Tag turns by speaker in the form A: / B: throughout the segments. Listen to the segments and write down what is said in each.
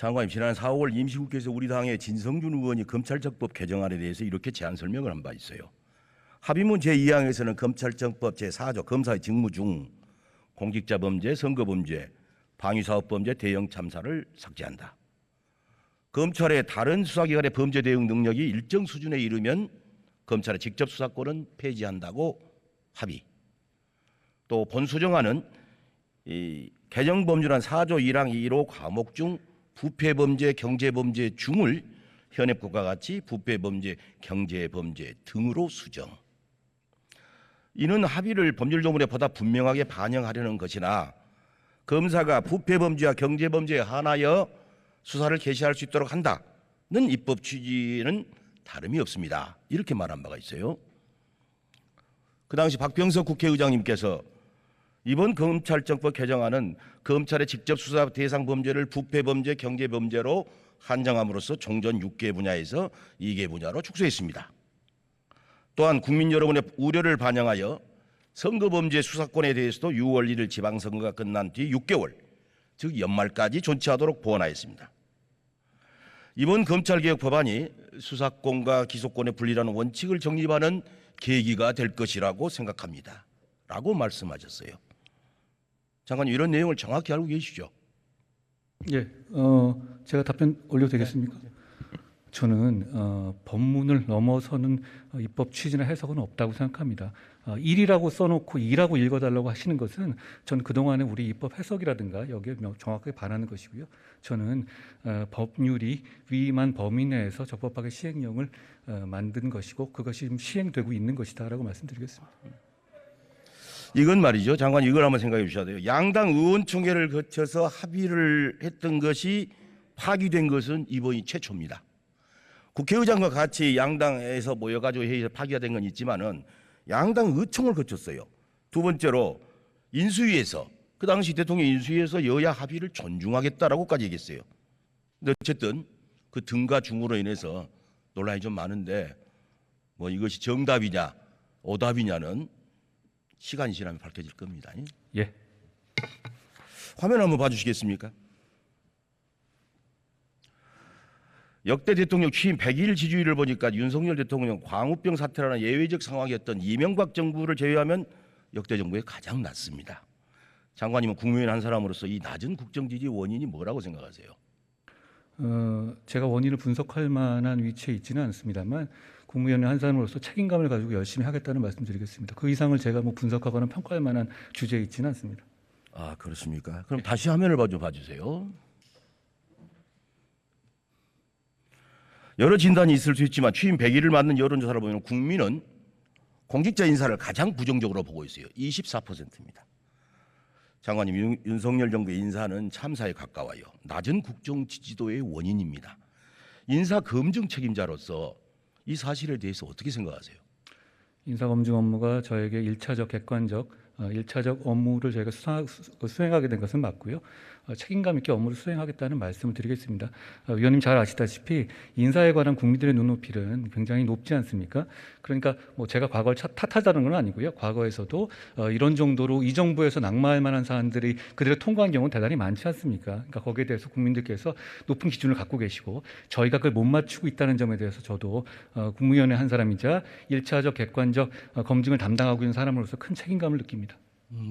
A: 장관님, 지난 4, 5월 임시국회에서 우리 당의 진성준 의원이 검찰청법 개정안에 대해서 이렇게 제안 설명을 한 바 있어요. 합의문 제2항에서는 검찰청법 제4조 검사의 직무 중 공직자범죄, 선거범죄, 방위사업범죄, 대형 참사를 삭제한다. 검찰의 다른 수사기관의 범죄 대응 능력이 일정 수준에 이르면 검찰의 직접 수사권은 폐지한다고 합의. 또 본수정안은 이 개정범죄란 4조 1항 1호 과목 중 부패범죄, 경제범죄 중을 현행법과 같이 부패범죄, 경제범죄 등으로 수정. 이는 합의를 법률조문에 보다 분명하게 반영하려는 것이나 검사가 부패범죄와 경제범죄에 한하여 수사를 개시할 수 있도록 한다는 입법 취지는 다름이 없습니다. 이렇게 말한 바가 있어요. 그 당시 박병석 국회의장님께서 이번 검찰청법 개정안은 검찰의 직접 수사 대상 범죄를 부패범죄, 경제범죄로 한정함으로써 종전 6개 분야에서 2개 분야로 축소했습니다. 또한 국민 여러분의 우려를 반영하여 선거범죄 수사권에 대해서도 6월 1일 지방선거가 끝난 뒤 6개월, 즉 연말까지 존치하도록 보완하였습니다. 이번 검찰개혁 법안이 수사권과 기소권의 분리라는 원칙을 정립하는 계기가 될 것이라고 생각합니다. 라고 말씀하셨어요. 장관님, 이런 내용을 정확히 알고 계시죠?
B: 예, 제가 답변 올려도 되겠습니까? 저는 법문을 넘어서는 입법 취지나 해석은 없다고 생각합니다. 1이라고 써놓고 2라고 읽어달라고 하시는 것은 저는 그동안의 우리 입법 해석이라든가 여기에 정확하게 반하는 것이고요. 저는 법률이 위임한 범위 내에서 적법하게 시행령을 만든 것이고 그것이 지금 시행되고 있는 것이다라고 말씀드리겠습니다.
A: 이건 말이죠. 장관, 이걸 한번 생각해 주셔야 돼요. 양당 의원총회를 거쳐서 합의를 했던 것이 파기된 것은 이번이 최초입니다. 국회의장과 같이 양당에서 모여가지고 회의에서 파기가 된 건 있지만은 양당 의총을 거쳤어요. 두 번째로 인수위에서, 그 당시 대통령 인수위에서 여야 합의를 존중하겠다라고까지 얘기했어요. 근데 어쨌든 그 등과 중으로 인해서 논란이 좀 많은데 뭐 이것이 정답이냐 오답이냐는 시간이 지나면 밝혀질 겁니다.
B: 예.
A: 화면 한번 봐주시겠습니까? 역대 대통령 취임 100일 지지율을 보니까 윤석열 대통령 광우병 사태라는 예외적 상황이었던 이명박 정부를 제외하면 역대 정부에 가장 낮습니다. 장관님은 국무위원 한 사람으로서 이 낮은 국정 지지 원인이 뭐라고 생각하세요?
B: 제가 원인을 분석할 만한 위치에 있지는 않습니다만 국무위원회 한 사람으로서 책임감을 가지고 열심히 하겠다는 말씀드리겠습니다. 그 이상을 제가 뭐 분석하거나 평가할 만한 주제에 있지는 않습니다.
A: 아, 그렇습니까? 그럼 다시 화면을 봐주세요. 여러 진단이 있을 수 있지만 취임 100일을 맞는 여론조사를 보면 국민은 공직자 인사를 가장 부정적으로 보고 있어요. 24%입니다. 장관님, 윤석열 정부의 인사는 참사에 가까워요. 낮은 국정 지지도의 원인입니다. 인사 검증 책임자로서 이 사실에 대해서 어떻게 생각하세요?
B: 인사 검증 업무가 저에게 1차적 객관적 1차적 업무를 저희가 수행하게 된 것은 맞고요. 책임감 있게 업무를 수행하겠다는 말씀을 드리겠습니다. 위원님 잘 아시다시피 인사에 관한 국민들의 눈높이는 굉장히 높지 않습니까? 그러니까 뭐 제가 과거를 탓하자는 건 아니고요. 과거에서도 이런 정도로 이 정부에서 낙마할 만한 사안들이 그대로 통과한 경우는 대단히 많지 않습니까? 그러니까 거기에 대해서 국민들께서 높은 기준을 갖고 계시고 저희가 그걸 못 맞추고 있다는 점에 대해서 저도 국무위원회 한 사람이자 1차적 객관적 검증을 담당하고 있는 사람으로서 큰 책임감을 느낍니다.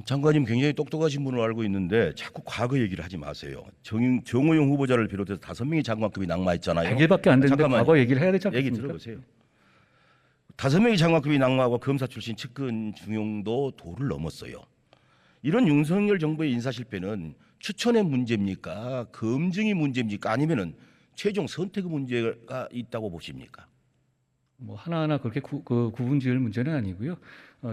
A: 장관님 굉장히 똑똑하신 분으로 알고 있는데 자꾸 과거 얘기를 하지 마세요. 정호영 후보자를 비롯해서 5명의 장관급이 낙마했잖아요.
B: 100일밖에 안 됐는데
A: 잠깐만요.
B: 과거 얘기를 해야 되지 않겠습니까?
A: 얘기 들어보세요. 5명의 장관급이 낙마하고 검사 출신 측근 중용도 도를 넘었어요. 이런 윤석열 정부의 인사 실패는 추천의 문제입니까? 검증이 문제입니까? 아니면은 최종 선택의 문제가 있다고 보십니까?
B: 뭐 하나하나 그렇게 구분지을 문제는 아니고요.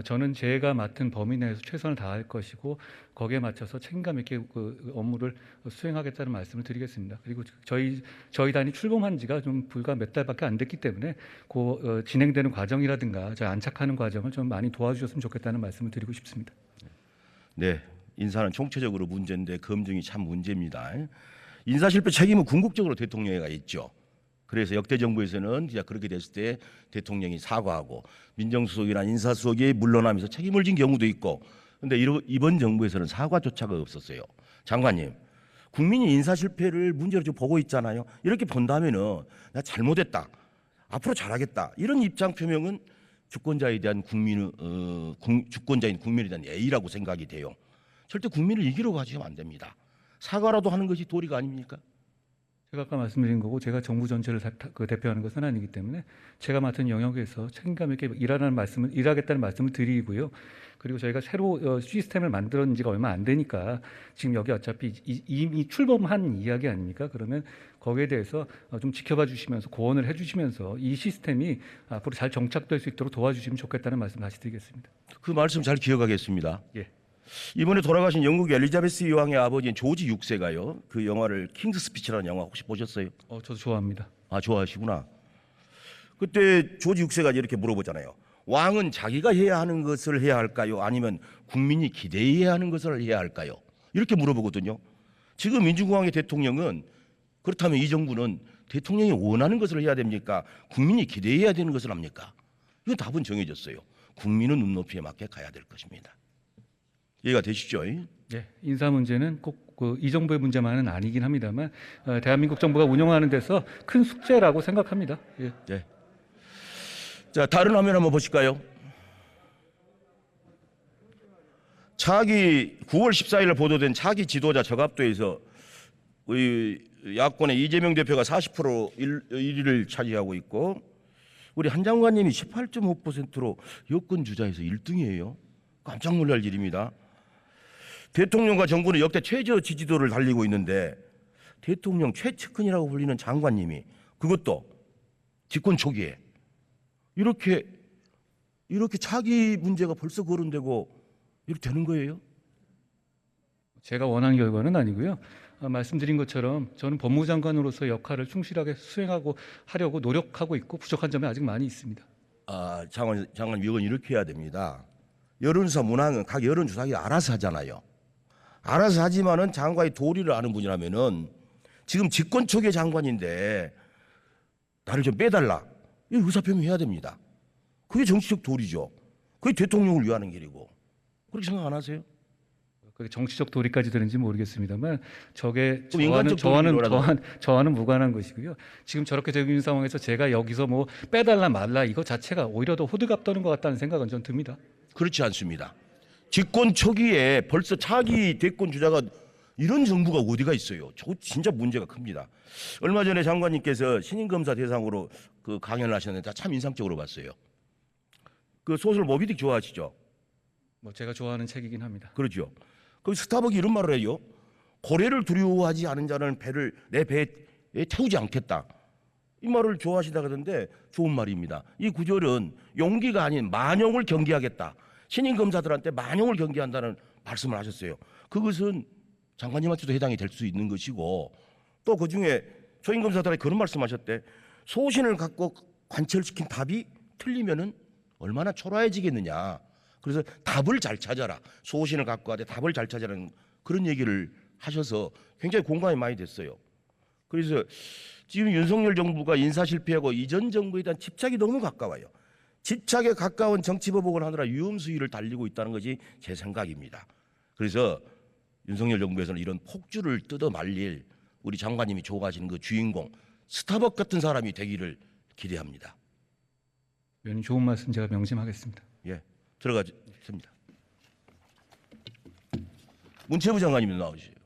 B: 저는 제가 맡은 범위 내에서 최선을 다할 것이고 거기에 맞춰서 책임감 있게 그 업무를 수행하겠다는 말씀을 드리겠습니다. 그리고 저희 단이 출범한 지가 좀 불과 몇 달밖에 안 됐기 때문에 진행되는 과정이라든가 저희 안착하는 과정을 좀 많이 도와주셨으면 좋겠다는 말씀을 드리고 싶습니다.
A: 네, 인사는 총체적으로 문제인데 검증이 참 문제입니다. 인사 실패 책임은 궁극적으로 대통령에게 있죠. 그래서 역대 정부에서는 진짜 그렇게 됐을 때 대통령이 사과하고 민정수석이나 인사수석이 물러나면서 책임을 진 경우도 있고, 그런데 이번 정부에서는 사과조차가 없었어요. 장관님, 국민이 인사 실패를 문제로 지금 보고 있잖아요. 이렇게 본다면은 나 잘못했다. 앞으로 잘하겠다. 이런 입장 표명은 주권자에 대한 주권자인 국민에 대한 예의라고 생각이 돼요. 절대 국민을 이기려고 하시면 안 됩니다. 사과라도 하는 것이 도리가 아닙니까?
B: 제가 아까 말씀드린 거고 제가 정부 전체를 대표하는 것은 아니기 때문에 제가 맡은 영역에서 책임감 있게 일하겠다는 말씀을 드리고요. 그리고 저희가 새로 시스템을 만든 지가 얼마 안 되니까 지금 여기 어차피 이미 출범한 이야기 아닙니까? 그러면 거기에 대해서 좀 지켜봐 주시면서 고언을 해주시면서 이 시스템이 앞으로 잘 정착될 수 있도록 도와주시면 좋겠다는 말씀 다시 드리겠습니다.
A: 그 말씀 잘 기억하겠습니다.
B: 예.
A: 이번에 돌아가신 영국 엘리자베스 여왕의 아버지인 조지 6세가요. 그 영화를 킹스 스피치라는 영화 혹시 보셨어요?
B: 저도 좋아합니다.
A: 아, 좋아하시구나. 그때 조지 6세가 이렇게 물어보잖아요. 왕은 자기가 해야 하는 것을 해야 할까요? 아니면 국민이 기대해야 하는 것을 해야 할까요? 이렇게 물어보거든요. 지금 민주공화국의 대통령은 그렇다면 이 정부는 대통령이 원하는 것을 해야 됩니까? 국민이 기대해야 되는 것을 합니까? 이건 답은 정해졌어요. 국민은 눈높이에 맞게 가야 될 것입니다. 이해가 되시죠?
B: 네, 인사 문제는 꼭 이 정부의 문제만은 아니긴 합니다만 대한민국 정부가 운영하는 데서 큰 숙제라고 생각합니다. 예.
A: 네. 자, 다른 화면 한번 보실까요? 차기 9월 14일 보도된 차기 지도자 적합도에서 우리 야권의 이재명 대표가 40% 1위를 차지하고 있고 우리 한 장관님이 18.5%로 여권 주자에서 1등이에요. 깜짝 놀랄 일입니다. 대통령과 정부는 역대 최저 지지도를 달리고 있는데 대통령 최측근이라고 불리는 장관님이 그것도 집권 초기에 이렇게 차기 문제가 벌써 거론되고 이렇게 되는 거예요?
B: 제가 원한 결과는 아니고요. 말씀드린 것처럼 저는 법무부 장관으로서 역할을 충실하게 수행하고 하려고 노력하고 있고 부족한 점이 아직 많이 있습니다.
A: 아, 장관 위원 이렇게 해야 됩니다. 여론조사 문항은 각 여론조사기 알아서 하잖아요. 알아서 하지만은 장관의 도리를 아는 분이라면은 지금 집권 초기의 장관인데 나를 좀 빼달라. 이 의사표명해야 됩니다. 그게 정치적 도리죠. 그게 대통령을 위하는 길이고. 그렇게 생각 안 하세요?
B: 그게 정치적 도리까지 되는지 모르겠습니다만 저게
A: 그럼 인간적
B: 저와는 무관한 것이고요. 지금 저렇게 되고 있는 상황에서 제가 여기서 뭐 빼달라 말라 이거 자체가 오히려 더 호들갑 떠는 것 같다는 생각은 전 듭니다.
A: 그렇지 않습니다. 집권 초기에 벌써 차기 대권 주자가 이런 정부가 어디가 있어요? 저 진짜 문제가 큽니다. 얼마 전에 장관님께서 신임 검사 대상으로 그 강연을 하셨는데 참 인상적으로 봤어요. 그 소설 모비딕 좋아하시죠?
B: 뭐 제가 좋아하는 책이긴 합니다.
A: 그렇죠. 그 스타벅이 이런 말을 해요. 고래를 두려워하지 않은 자는 내 배에 태우지 않겠다. 이 말을 좋아하시다 그러던데 좋은 말입니다. 이 구절은 용기가 아닌 만용을 경계하겠다. 신임 검사들한테 만용을 경계한다는 말씀을 하셨어요. 그것은 장관님한테도 해당이 될 수 있는 것이고 또 그중에 초임 검사들한테 그런 말씀하셨대. 소신을 갖고 관철시킨 답이 틀리면은 얼마나 초라해지겠느냐. 그래서 답을 잘 찾아라. 소신을 갖고 하되 답을 잘 찾아라는 그런 얘기를 하셔서 굉장히 공감이 많이 됐어요. 그래서 지금 윤석열 정부가 인사 실패하고 이전 정부에 대한 집착이 너무 가까워요. 집착에 가까운 정치보복을 하느라 위험수위를 달리고 있다는 것이 제 생각입니다. 그래서 윤석열 정부에서는 이런 폭주를 뜯어 말릴 우리 장관님이 좋아하시는 그 주인공 스타벅 같은 사람이 되기를 기대합니다.
B: 의원님 좋은 말씀 제가 명심하겠습니다.
A: 예, 들어가겠습니다. 문체부 장관님 나오시죠.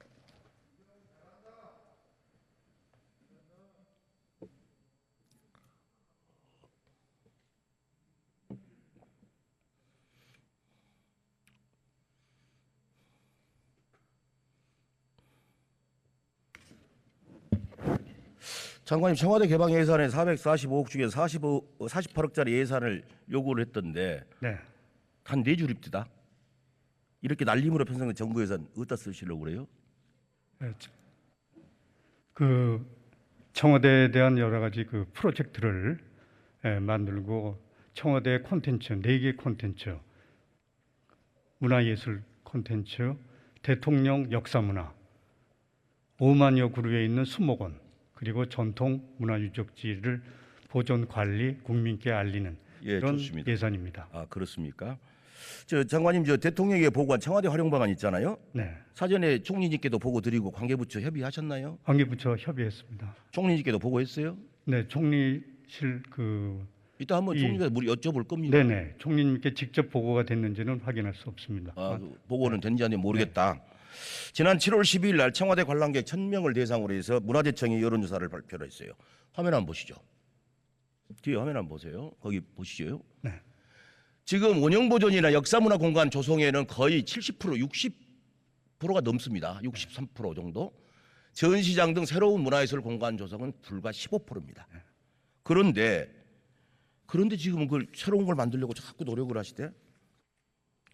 A: 장관님 청와대 개방 예산에 445억 중에서 48억짜리 예산을 요구를 했던데
C: 네.
A: 한 4줄입니다. 이렇게 날림으로 편성된 정부 예산 어디다 쓰시려고 그래요?
C: 그 청와대에 대한 여러 가지 그 프로젝트를 만들고 청와대 콘텐츠 4개 콘텐츠, 문화예술 콘텐츠, 대통령 역사문화, 5만여 그루에 있는 수목원, 그리고 전통 문화유적지를 보존 관리 국민께 알리는
A: 예,
C: 이런
A: 좋습니다.
C: 예산입니다.
A: 아, 그렇습니까? 저 장관님, 저 대통령에게 보고한 청와대 활용 방안 있잖아요.
C: 네,
A: 사전에 총리님께도 보고 드리고 관계부처 협의하셨나요?
C: 관계부처 협의했습니다.
A: 총리님께도 보고했어요?
C: 네, 총리실 그
A: 이따 한번
C: 이-
A: 총리가 우리 여쭤볼 겁니다.
C: 네네 총리님께 직접 보고가 됐는지는 확인할 수 없습니다.
A: 그 보고는 된지 아닌지 모르겠다. 지난 7월 12일 날 청와대 관람객 1,000명을 대상으로 해서 문화재청이 여론조사를 발표를 했어요. 화면 한번 보시죠. 뒤에 화면 한번 보세요. 거기 보시죠.
C: 네.
A: 지금 원형보존이나 역사문화 공간 조성에는 거의 70%, 60%가 넘습니다. 63% 정도. 전시장 등 새로운 문화예술 공간 조성은 불과 15%입니다. 그런데 지금 그걸 새로운 걸 만들려고 자꾸 노력을 하시대.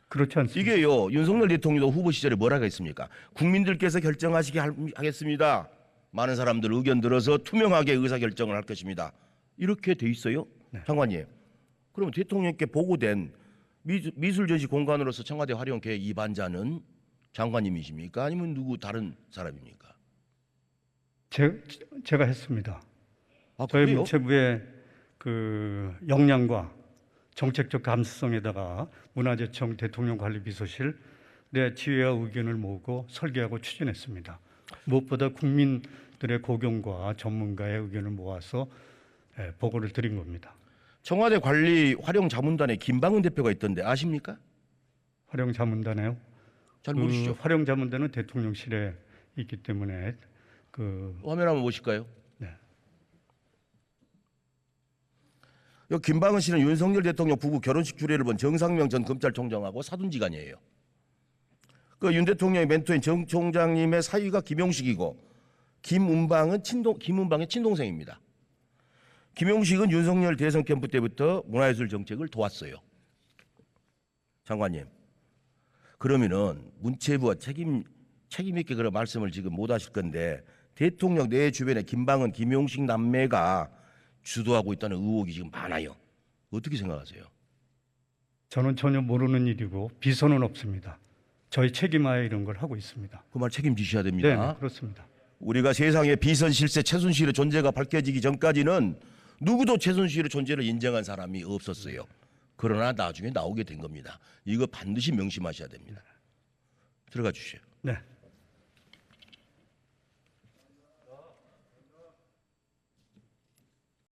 C: 그렇지 않습니다.
A: 이게요, 윤석열 대통령도 후보 시절에 뭐라고 했습니까? 국민들께서 결정하시게 하겠습니다. 많은 사람들 의견 들어서 투명하게 의사결정을 할 것입니다. 이렇게 돼 있어요. 장관님. 그러면 대통령께 보고된 미술전시 공간으로서 청와대 활용 계획 이반자는 장관님이십니까? 아니면 누구 다른 사람입니까?
C: 제가 했습니다.
A: 아,
C: 저희
A: 그래요?
C: 문체부의 그 역량과 정책적 감수성에다가 문화재청 대통령관리비서실 내 지혜와 의견을 모으고 설계하고 추진했습니다. 무엇보다 국민들의 고견과 전문가의 의견을 모아서 보고를 드린 겁니다.
A: 청와대 관리 활용 자문단에 김방은 대표가 있던데 아십니까?
C: 활용자문단에요.
A: 잘 모르시죠?
C: 활용자문단은 대통령실에 있기 때문에
A: 화면 한번 보실까요?
C: 네.
A: 이 김방은 씨는 윤석열 대통령 부부 결혼식 주례를 본 정상명 전 검찰총장하고 사돈지간이에요. 그 윤 대통령의 멘토인 정 총장님의 사위가 김용식이고 김은방의 친동생입니다. 김용식은 윤석열 대선 캠프 때부터 문화예술 정책을 도왔어요. 장관님, 그러면은 문체부가 책임 있게 그런 말씀을 지금 못 하실 건데 대통령 내 주변에 김방은, 김용식 남매가 주도하고 있다는 의혹이 지금 많아요. 어떻게 생각하세요?
C: 저는 전혀 모르는 일이고 비서는 없습니다. 저희 책임하에 이런 걸 하고 있습니다.
A: 그 말 책임지셔야
C: 네,
A: 됩니다.
C: 그렇습니다.
A: 우리가 세상에 비선 실세 최순실의 존재가 밝혀지기 전까지는 누구도 최순실의 존재를 인정한 사람이 없었어요. 그러나 나중에 나오게 된 겁니다. 이거 반드시 명심하셔야 됩니다. 들어가 주시죠.
C: 네.